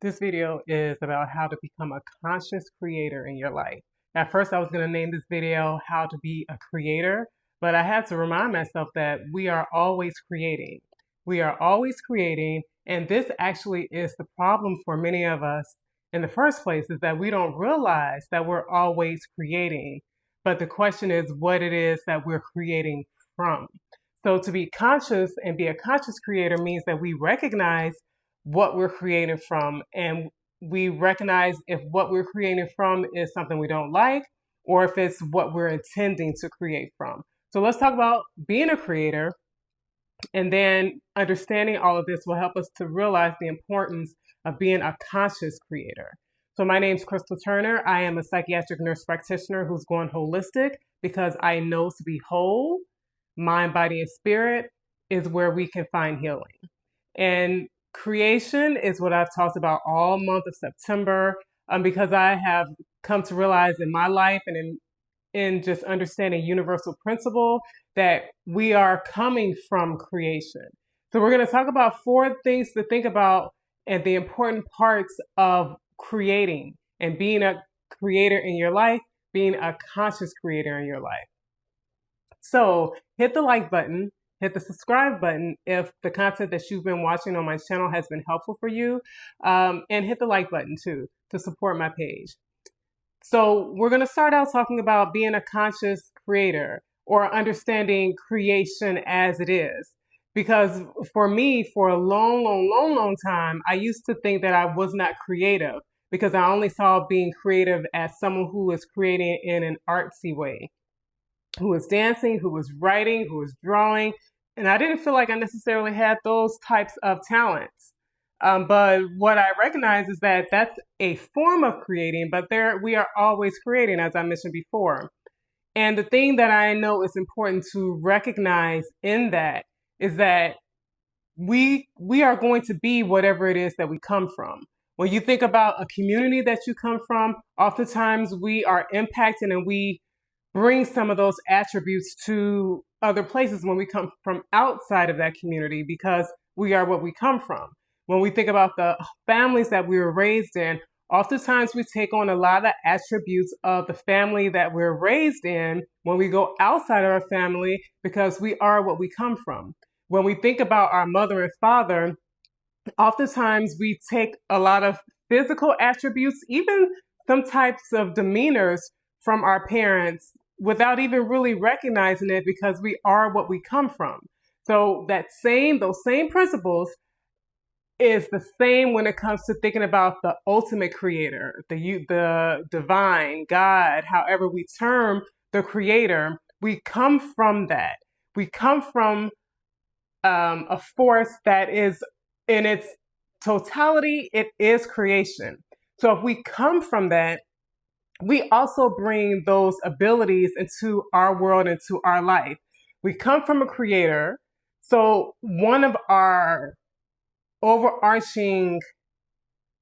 This video is about how to become a conscious creator in your life. At first, I was going to name this video How to Be a Creator, but I had to remind myself that we are always creating. We are always creating, and this actually is the problem for many of us in the first place, is that we don't realize that we're always creating. But the question is what it is that we're creating from. So to be conscious and be a conscious creator means that we recognize what we're creating from, and we recognize if what we're creating from is something we don't like or if it's what we're intending to create from. So let's talk about being a creator, and then understanding all of this will help us to realize the importance of being a conscious creator. So my name's Crystal Turner. I am a psychiatric nurse practitioner who's going holistic because I know to be whole, mind, body, and spirit is where we can find healing. And creation is what I've talked about all month of September, because I have come to realize in my life and in just understanding universal principle that we are coming from creation. So we're going to talk about 4 things to think about and the important parts of creating and being a creator in your life, being a conscious creator in your life. So hit the like button. Hit the subscribe button if the content that you've been watching on my channel has been helpful for you. And hit the like button too to support my page. So we're going to start out talking about being a conscious creator or understanding creation as it is. Because for me, for a long time, I used to think that I was not creative because I only saw being creative as someone who was creating in an artsy way, who was dancing, who was writing, who was drawing. And I didn't feel like I necessarily had those types of talents. But what I recognize is that that's a form of creating, but we are always creating, as I mentioned before. And the thing that I know is important to recognize in that is that we are going to be whatever it is that we come from. When you think about a community that you come from, oftentimes we are impacted and we bring some of those attributes to other places when we come from outside of that community because we are what we come from. When we think about the families that we were raised in, oftentimes we take on a lot of attributes of the family that we're raised in when we go outside of our family because we are what we come from. When we think about our mother and father, oftentimes we take a lot of physical attributes, even some types of demeanors from our parents without even really recognizing it because we are what we come from. So those same principles is the same when it comes to thinking about the ultimate creator, the divine, God, however we term the creator. We come from that. We come from a force that is in its totality, it is creation. So if we come from that, we also bring those abilities into our world, into our life. We come from a creator. So one of our overarching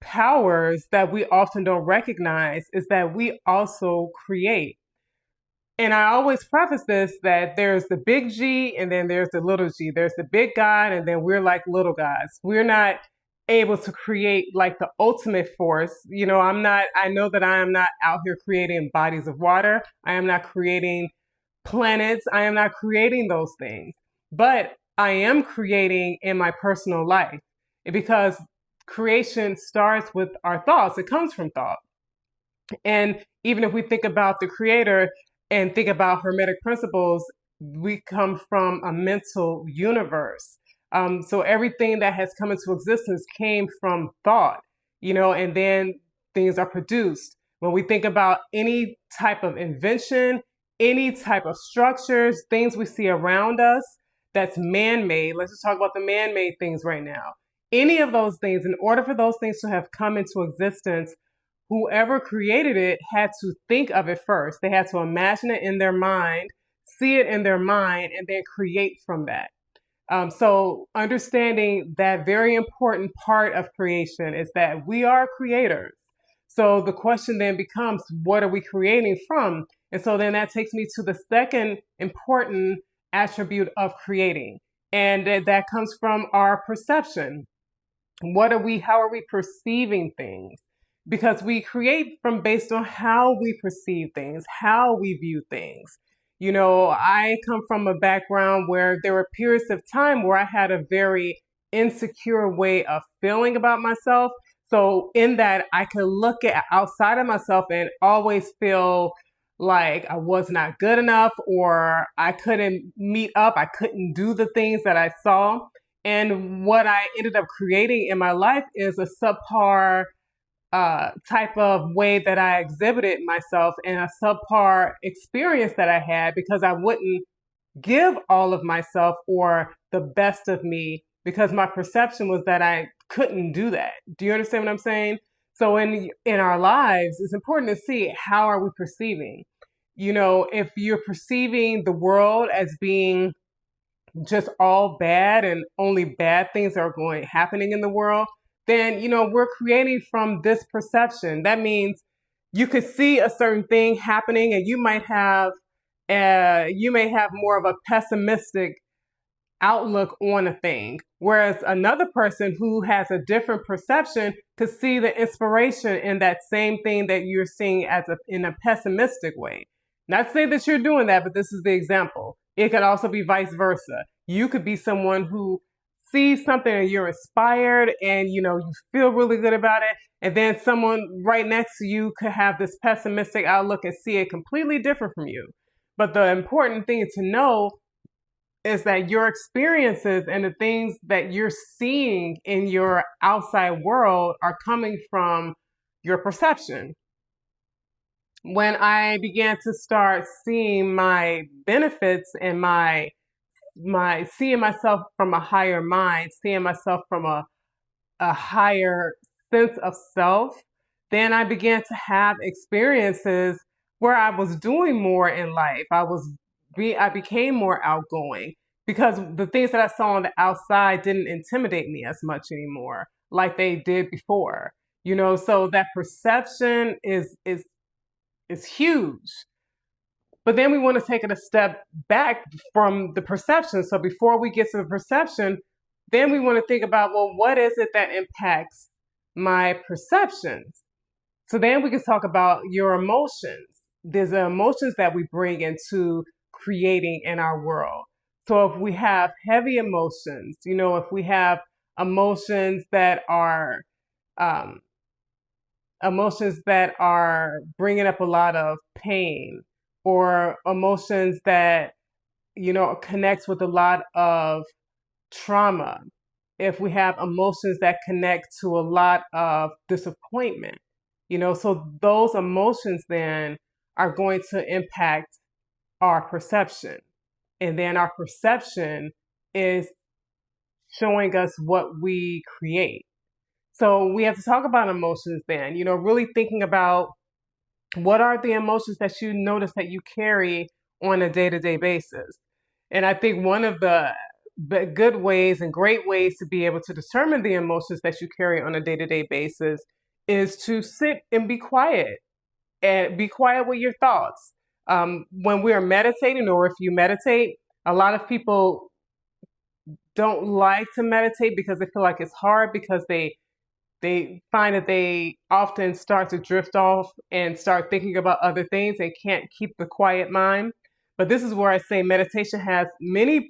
powers that we often don't recognize is that we also create. And I always preface this that there's the big G and then there's the little g. There's the big God and then we're like little gods. We're not able to create like the ultimate force. I know that I am not out here creating bodies of water. I am not creating planets. I am not creating those things. But I am creating in my personal life because creation starts with our thoughts. It comes from thought. And even if we think about the creator and think about Hermetic principles, we come from a mental universe. So everything that has come into existence came from thought, and then things are produced. When we think about any type of invention, any type of structures, things we see around us that's man-made, let's just talk about the man-made things right now. Any of those things, in order for those things to have come into existence, whoever created it had to think of it first. They had to imagine it in their mind, see it in their mind, and then create from that. So understanding that very important part of creation is that we are creators. So the question then becomes, what are we creating from? And so then that takes me to the second important attribute of creating. And that comes from our perception. How are we perceiving things? Because we create from based on how we perceive things, how we view things. I come from a background where there were periods of time where I had a very insecure way of feeling about myself. So in that, I could look at outside of myself and always feel like I was not good enough, or I couldn't meet up, I couldn't do the things that I saw. And what I ended up creating in my life is a subpar type of way that I exhibited myself, and a subpar experience that I had, because I wouldn't give all of myself or the best of me, because my perception was that I couldn't do that. Do you understand what I'm saying? So in our lives, it's important to see, how are we perceiving? If you're perceiving the world as being just all bad and only bad things are happening in the world, then we're creating from this perception. That means you could see a certain thing happening, and you may have more of a pessimistic outlook on a thing, whereas another person who has a different perception could see the inspiration in that same thing that you're seeing in a pessimistic way. Not to say that you're doing that, but this is the example. It could also be vice versa. You could be someone who sees something and you're inspired, and you feel really good about it, and then someone right next to you could have this pessimistic outlook and see it completely different from you. But the important thing to know is that your experiences and the things that you're seeing in your outside world are coming from your perception. When I began to start seeing my benefits and my seeing myself from a higher mind, seeing myself from a higher sense of self, then I began to have experiences where I was doing more in life. I became more outgoing, because the things that I saw on the outside didn't intimidate me as much anymore like they did before. So that perception is huge. But then we want to take it a step back from the perception. So before we get to the perception, then we want to think about, well, what is it that impacts my perceptions? So then we can talk about your emotions. There's the emotions that we bring into creating in our world. So if we have heavy emotions, if we have emotions that are um, bringing up a lot of pain, or emotions that connects with a lot of trauma, if we have emotions that connect to a lot of disappointment, so those emotions then are going to impact our perception. And then our perception is showing us what we create. So we have to talk about emotions then, really thinking about, what are the emotions that you notice that you carry on a day-to-day basis? And I think one of the good ways and great ways to be able to determine the emotions that you carry on a day-to-day basis is to sit and be quiet with your thoughts. When we're meditating, or if you meditate, a lot of people don't like to meditate because they feel like it's hard, because they find that they often start to drift off and start thinking about other things. They can't keep the quiet mind. But this is where I say meditation has many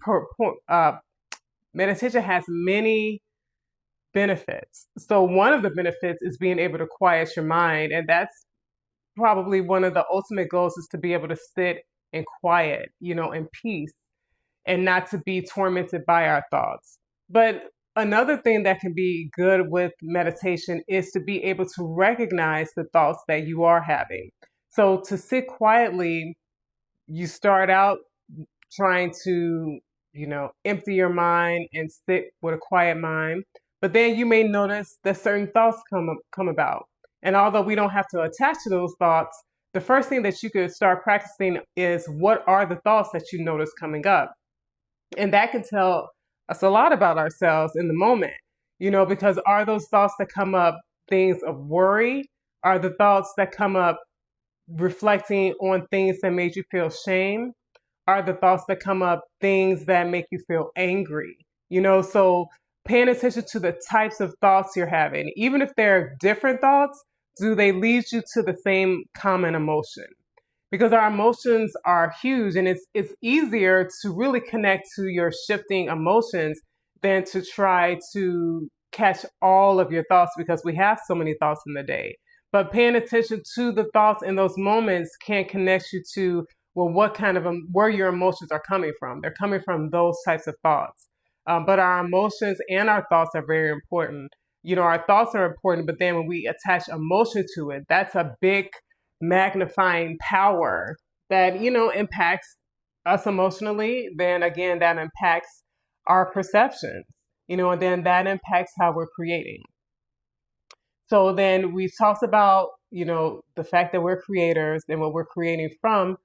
benefits. So one of the benefits is being able to quiet your mind, and that's probably one of the ultimate goals, is to be able to sit in quiet, in peace, and not to be tormented by our thoughts. But another thing that can be good with meditation is to be able to recognize the thoughts that you are having. So to sit quietly, you start out trying to, empty your mind and sit with a quiet mind. But then you may notice that certain thoughts come about. And although we don't have to attach to those thoughts, the first thing that you could start practicing is, what are the thoughts that you notice coming up? And that can tell us a lot about ourselves in the moment, because are those thoughts that come up things of worry? Are the thoughts that come up reflecting on things that made you feel shame? Are the thoughts that come up things that make you feel angry? So paying attention to the types of thoughts you're having. Even if they're different thoughts, do they lead you to the same common emotion? Because our emotions are huge, and it's easier to really connect to your shifting emotions than to try to catch all of your thoughts, because we have so many thoughts in the day. But paying attention to the thoughts in those moments can connect you to, well, what kind of where your emotions are coming from. They're coming from those types of thoughts. But our emotions and our thoughts are very important. Our thoughts are important, but then when we attach emotion to it, that's a big magnifying power that, impacts us emotionally. Then again, that impacts our perceptions, and then that impacts how we're creating. So then we've talked about, the fact that we're creators and what we're creating from.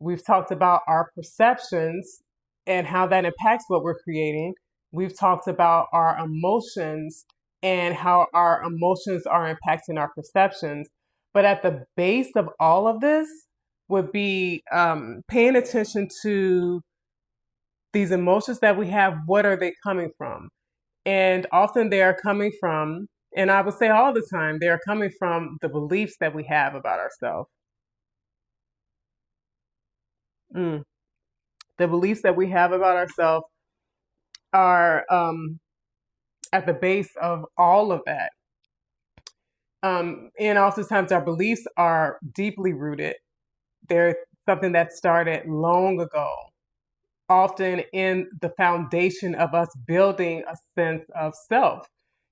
We've talked about our perceptions and how that impacts what we're creating. We've talked about our emotions and how our emotions are impacting our perceptions. But at the base of all of this would be paying attention to these emotions that we have. What are they coming from? And often they are coming from, and I would say all the time, they are coming from the beliefs that we have about ourselves. The beliefs that we have about ourselves are at the base of all of that. And oftentimes our beliefs are deeply rooted. They're something that started long ago, often in the foundation of us building a sense of self,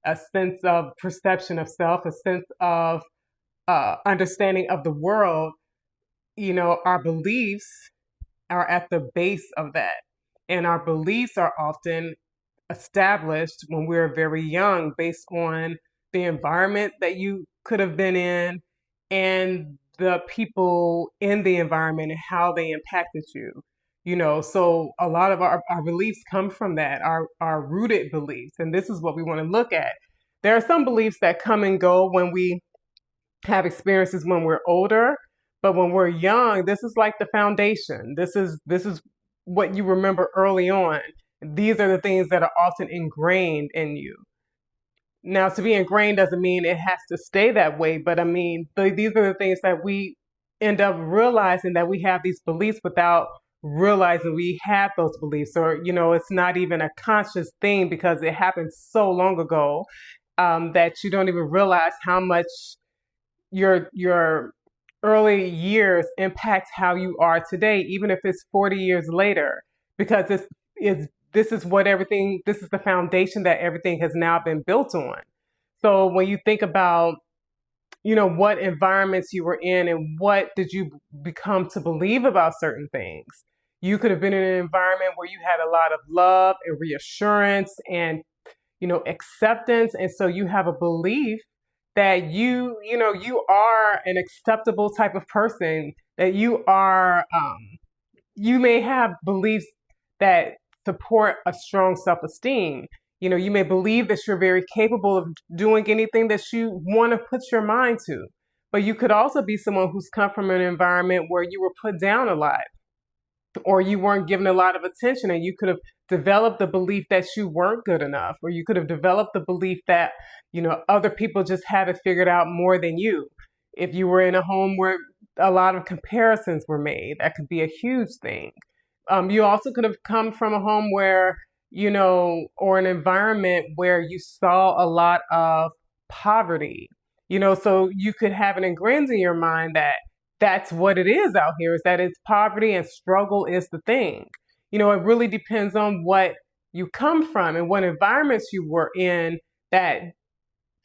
a sense of perception of self, a sense of understanding of the world. Our beliefs are at the base of that. And our beliefs are often established when we're very young based on the environment that you could have been in and the people in the environment and how they impacted you. So a lot of our beliefs come from that, our rooted beliefs. And this is what we want to look at. There are some beliefs that come and go when we have experiences when we're older, but when we're young, this is like the foundation. This is what you remember early on. These are the things that are often ingrained in you. Now, to be ingrained doesn't mean it has to stay that way, but I mean, these are the things that we end up realizing, that we have these beliefs without realizing we have those beliefs, or, it's not even a conscious thing because it happened so long ago that you don't even realize how much your early years impacts how you are today, even if it's 40 years later, because this is the foundation that everything has now been built on. So when you think about, what environments you were in and what did you become to believe about certain things, you could have been in an environment where you had a lot of love and reassurance and, acceptance. And so you have a belief that you are an acceptable type of person, that you are, you may have beliefs that support a strong self-esteem. You may believe that you're very capable of doing anything that you want to put your mind to. But you could also be someone who's come from an environment where you were put down a lot, or you weren't given a lot of attention, and you could have developed the belief that you weren't good enough, or you could have developed the belief that, other people just have it figured out more than you. If you were in a home where a lot of comparisons were made, that could be a huge thing. You also could have come from a home where, or an environment where you saw a lot of poverty, so you could have it ingrained in your mind that that's what it is out here, is that it's poverty and struggle is the thing. It really depends on what you come from and what environments you were in that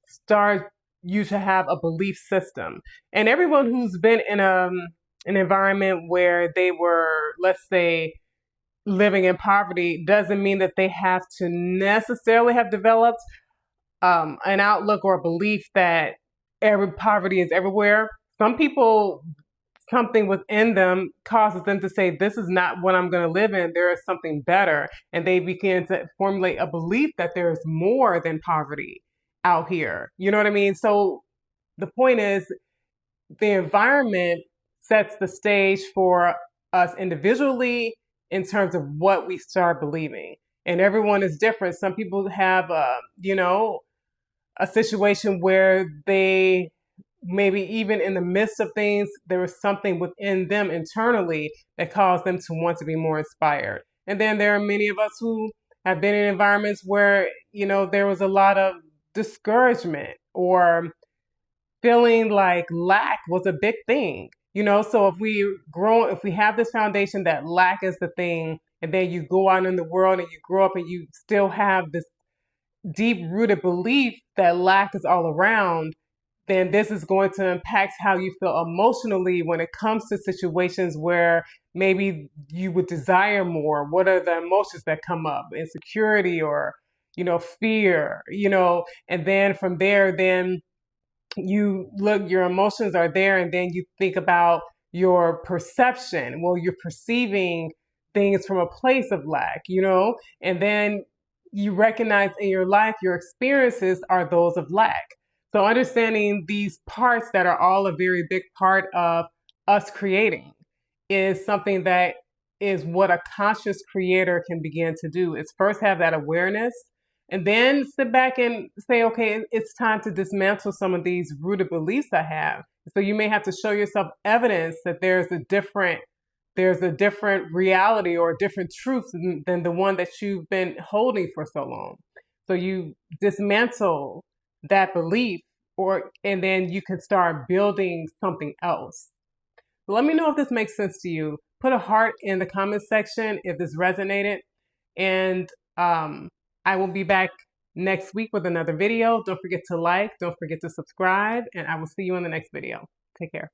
start you to have a belief system. And everyone who's been in an environment where they were, let's say, living in poverty doesn't mean that they have to necessarily have developed an outlook or a belief that every poverty is everywhere. Some people, something within them causes them to say, this is not what I'm going to live in. There is something better. And they begin to formulate a belief that there's more than poverty out here. You know what I mean? So the point is, the environment sets the stage for us individually in terms of what we start believing. and everyone is different. Some people have, a situation where they maybe even in the midst of things, there was something within them internally that caused them to want to be more inspired. And then there are many of us who have been in environments where, there was a lot of discouragement or feeling like lack was a big thing. So if we have this foundation that lack is the thing, and then you go out in the world and you grow up and you still have this deep rooted belief that lack is all around, then this is going to impact how you feel emotionally when it comes to situations where maybe you would desire more. What are the emotions that come up? Insecurity or, fear, and then from there, then you look, your emotions are there, and then you think about your perception. Well, you're perceiving things from a place of lack, and then you recognize in your life your experiences are those of lack. So understanding these parts that are all a very big part of us creating is something that is what a conscious creator can begin to do, is first have that awareness and then sit back and say, okay, it's time to dismantle some of these rooted beliefs I have. So you may have to show yourself evidence that there's a different reality or a different truth than the one that you've been holding for so long. So you dismantle that belief, and then you can start building something else. Let me know if this makes sense to you. Put a heart in the comment section if this resonated. And I will be back next week with another video. Don't forget to like, don't forget to subscribe, and I will see you in the next video. Take care.